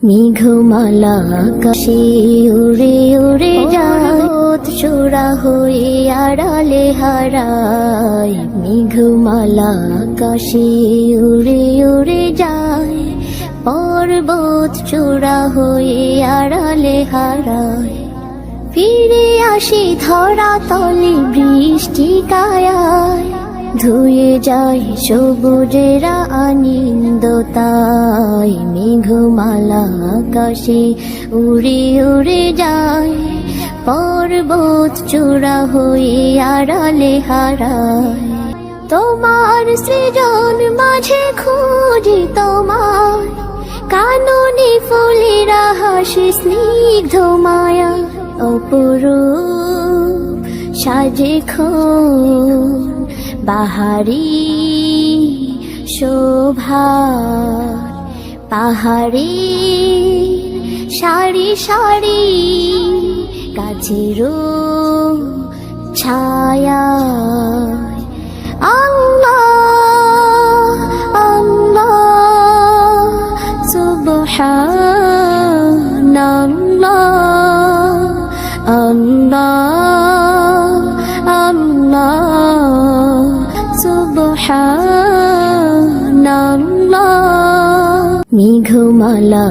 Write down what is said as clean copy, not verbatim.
মেঘমালা আকাশে উড়ে উড়ে যায়, চূড়া হয়ে আড়ালে হারায়। মেঘমালা আকাশে উড়ে উড়ে যায়, পর্বত চূড়া হয়ে আড়ালে হারায়। ফিরে আসে ধরা তলে বৃষ্টি কায়ায়, ধুয়ে যায় সবুজেরা আনন্দতায়। মেঘমালা আকাশে উড়ে উড়ে যায়, পর্বত চূড়া হয়ে আড়ালে হারায়। তোমার সৃজন মাঝে খুঁজি তোমার, কাননে ফুলেরা হাসি স্নিগ্ধ মায়া। অপরূপ সাজে বাহারি শোভা, পাহাড়ি সারি সারি গাছের ছায়া। আল্লাহ আল্লাহ সুবহানাল্লাহ, আল্লাহ আল্লাহ সুবহানাল্লাহ। মেঘমালা